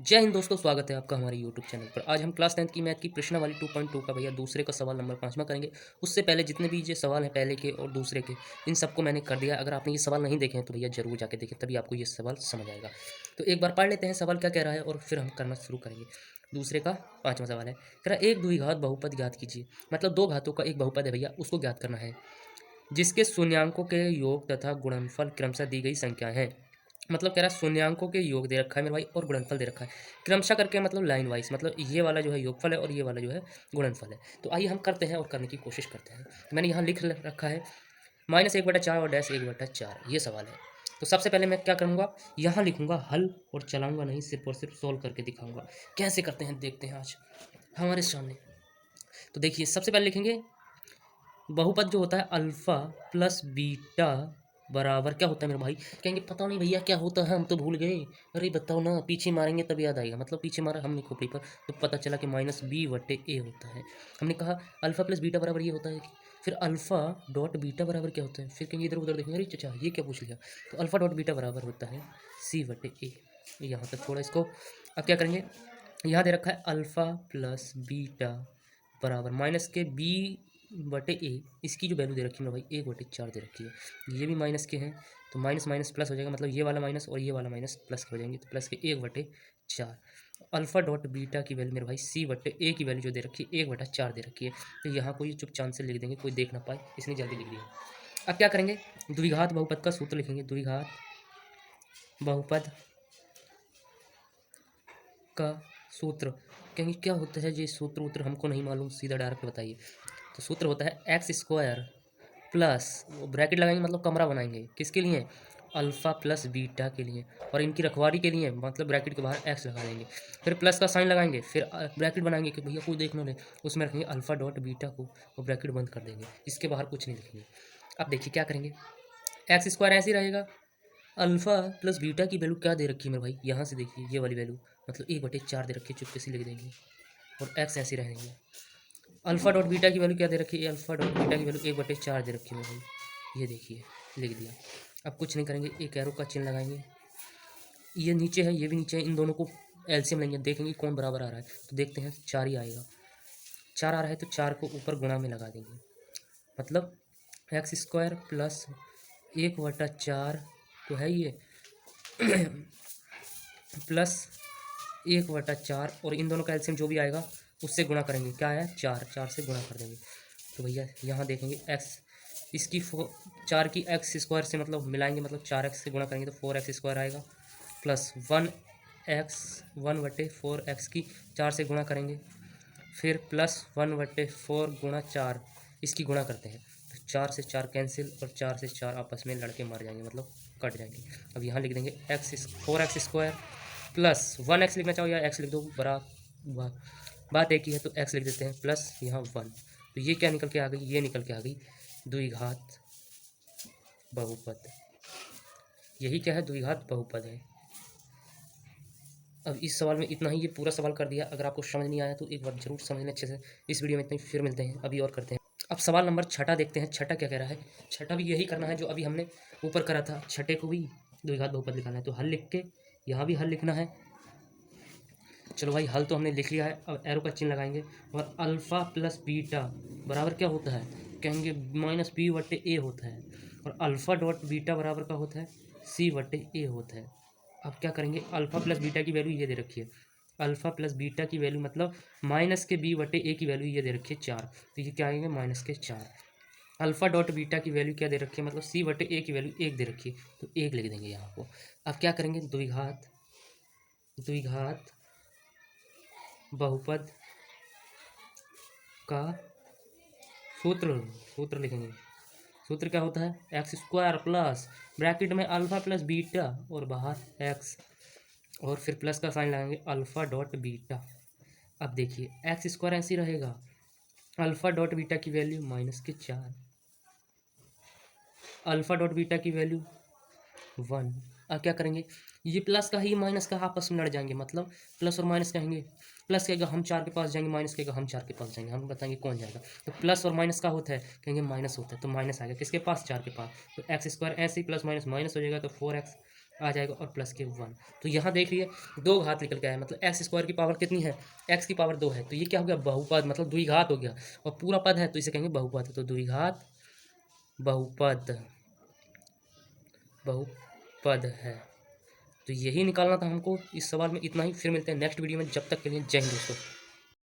जय हिंद दोस्तों, स्वागत है आपका हमारे यूट्यूब चैनल पर। आज हम क्लास 10th की मैथ की प्रश्नावली 2.2 का भैया दूसरे का सवाल नंबर 5वां करेंगे। उससे पहले जितने भी ये सवाल हैं पहले के और दूसरे के, इन सबको मैंने कर दिया। अगर आपने ये सवाल नहीं देखे हैं तो भैया जरूर जाके देखें, तभी आपको ये सवाल समझ आएगा। तो एक बार पढ़ लेते हैं सवाल क्या कह रहा है और फिर हम करना शुरू करेंगे। दूसरे का 5वां सवाल है, कह रहा है एक द्विघात बहुपद ज्ञात कीजिए। मतलब दो घातों का एक बहुपद है भैया, उसको ज्ञात करना है, जिसके शून्यांकों के योग तथा गुणनफल क्रमशः दी गई संख्या है। मतलब कह रहा है शून्यांकों के योग दे रखा है मेरे भाई और गुणनफल दे रखा है क्रमशः करके, मतलब लाइन वाइज, मतलब ये वाला जो है योगफल है और ये वाला जो है गुणनफल है। तो आइए हम करते हैं और करने की कोशिश करते हैं। मैंने यहाँ लिख रखा है -1/4 और -1/4, ये सवाल है। तो सबसे पहले मैं क्या करूँगा, यहाँ लिखूंगा हल और चलाऊंगा नहीं, सिर्फ और सिर्फ सोल्व करके दिखाऊंगा। कैसे करते हैं देखते हैं आज हमारे सामने। तो देखिए सबसे पहले लिखेंगे बहुपद जो होता है अल्फा प्लस बीटा बराबर क्या होता है मेरे भाई। कहेंगे पता नहीं भैया क्या होता है, हम तो भूल गए। अरे बताओ ना, पीछे मारेंगे तब याद आएगा। मतलब पीछे मारा हमने खोपड़ी पर तो पता चला कि -b/a होता है। हमने कहा अल्फा प्लस बीटा बराबर ये होता है कि फिर अल्फा डॉट बीटा बराबर क्या होता है। फिर कहेंगे इधर उधर देखेंगे, अरे चाचा ये क्या पूछ लिया। तो अल्फा डॉट बीटा बराबर होता है c/a। यहाँ तक छोड़ा इसको। अब क्या करेंगे, यहाँ दे रखा है अल्फा प्लस बीटा बराबर माइनस के b/a। इसकी जो वैल्यू दे रखी है ना भाई 1/4 दे रखी है। ये भी माइनस के हैं तो माइनस माइनस प्लस हो जाएगा, मतलब ये वाला माइनस और ये वाला माइनस प्लस हो जाएंगे, तो प्लस के 1/4। अल्फा डॉट बीटा की वैल्यू मेरे भाई c/a की वैल्यू जो दे रखी है 1/4 दे रखी है। तो यहाँ कोई चुपचाप से लिख देंगे, कोई देख ना पाए, इसने जल्दी लिख दिया। अब क्या करेंगे, द्विघात बहुपद का सूत्र लिखेंगे। द्विघात बहुपद का सूत्र, कहेंगे क्या होता है ये सूत्र उत्र हमको नहीं मालूम, सीधा डायरेक्ट बताइए। तो सूत्र होता है x² प्लस, ब्रैकेट लगाएंगे मतलब कमरा बनाएंगे, किसके लिए, अल्फ़ा प्लस बीटा के लिए, और इनकी रखवारी के लिए, मतलब ब्रैकेट के बाहर x लगा देंगे। फिर प्लस का साइन लगाएंगे, फिर ब्रैकेट बनाएंगे कि भैया कोई देख ना ले, उसमें रखेंगे अल्फ़ा डॉट बीटा को और ब्रैकेट बंद कर देंगे, इसके बाहर कुछ नहीं लिखेंगे। अब देखिए क्या करेंगे, x² ऐसे ही रहेगा, अल्फ़ा प्लस बीटा की वैल्यू क्या दे रखी है मेरे भाई, यहाँ से देखिए ये वाली वैल्यू, मतलब 1/4 दे रखी है, चुपके से लिख देंगे, और x ऐसे रहेंगे। अल्फ़ा डॉट बीटा की वैल्यू क्या दे रखी है, अल्फ़ा डॉट बीटा की वैल्यू 1/4 दे रखी है मेरे भाई, ये देखिए लिख दिया। अब कुछ नहीं करेंगे, एक एरो का चिन्ह लगाएंगे, ये नीचे है ये भी नीचे है, इन दोनों को एलसीएम लेंगे, देखेंगे कौन बराबर आ रहा है। तो देखते हैं 4 ही आएगा, 4 आ रहा है तो 4 को ऊपर गुणा में लगा देंगे, मतलब x² प्लस 1/4 तो है ये प्लस 1/4, और इन दोनों का एलसीएम जो भी आएगा उससे गुणा करेंगे, क्या है 4, 4 से गुणा कर देंगे। तो भैया यहाँ देखेंगे x, इसकी 4 की x² से मतलब मिलाएंगे, मतलब 4x से गुणा करेंगे तो 4x² आएगा, प्लस 1/4x की 4 से गुणा करेंगे, फिर प्लस 1/4 गुणा 4, इसकी गुणा करते हैं तो 4 से 4 कैंसिल और 4 से 4 आपस में लड़के मर जाएंगे, मतलब कट जाएंगे। अब यहाँ लिख देंगे 4x² प्लस 1x लिखना चाहो या x लिख दो, बात एक ही है, तो x लिख देते हैं, प्लस यहाँ 1। तो ये क्या निकल के आ गई, ये निकल के आ गई द्विघात बहुपद। यही क्या है, द्विघात बहुपद है। अब इस सवाल में इतना ही, ये पूरा सवाल कर दिया। अगर आपको समझ नहीं आया तो एक बार जरूर समझ लें अच्छे से। इस वीडियो में इतना ही, फिर मिलते हैं, अभी और करते हैं। अब सवाल नंबर 6 देखते हैं। 6 क्या कह रहा है, 6 भी यही करना है जो अभी हमने ऊपर करा था। 6 को भी द्विघात बहुपद लिखाना है, तो हल लिख के यहाँ भी हल लिखना है। चलो भाई हल तो हमने लिख लिया है, अब एरो का चिन्ह लगाएंगे, और अल्फ़ा प्लस बीटा बराबर क्या होता है, कहेंगे -b/a होता है, और अल्फ़ा डॉट बीटा बराबर का होता है c/a होता है। अब क्या करेंगे, अल्फ़ा प्लस बीटा की वैल्यू ये दे रखी है, अल्फ़ा प्लस बीटा की वैल्यू मतलब माइनस के b/a की वैल्यू ये दे रखी है 4, तो ये क्या आएंगे -4। अल्फ़ा डॉट बीटा की वैल्यू क्या दे रखी है, मतलब c/a की वैल्यू 1 दे रखी है, तो 1 लिख देंगे यहाँ को। अब क्या करेंगे, द्विघात बहुपद का सूत्र लिखेंगे। सूत्र क्या होता है, x² प्लस ब्रैकेट में अल्फ़ा प्लस बीटा और बाहर x, और फिर प्लस का साइन लगाएंगे अल्फ़ा डॉट बीटा। अब देखिए x² ऐसे ही रहेगा, अल्फ़ा डॉट बीटा की वैल्यू -4, अल्फ़ा डॉट बीटा की वैल्यू 1। अब क्या करेंगे, ये प्लस का ही माइनस का आपस में लड़ जाएंगे, मतलब प्लस और माइनस कहेंगे, प्लस कहेगा हम 4 के पास जाएंगे, माइनस कहेगा हम 4 के पास जाएंगे, हम बताएंगे कौन जाएगा। तो प्लस और माइनस का होता है, कहेंगे माइनस होता है, तो माइनस आएगा किसके पास, 4 के पास, तो x² ऐसे ही प्लस माइनस माइनस हो जाएगा, तो 4x आ जाएगा और प्लस के 1। तो यहाँ देखिए 2 घात निकल के आया, मतलब एक्स स्क्वायर की पावर कितनी है, एक्स की पावर 2 है, तो ये क्या हो गया, बहुपद, मतलब द्विघात हो गया। और पूरा पद है तो इसे कहेंगे बहुपद, तो द्विघात बहुपद, बहुपद है। तो यही निकालना था हमको इस सवाल में, इतना ही। फिर मिलते हैं नेक्स्ट वीडियो में, जब तक के लिए जय हिंद दोस्तों।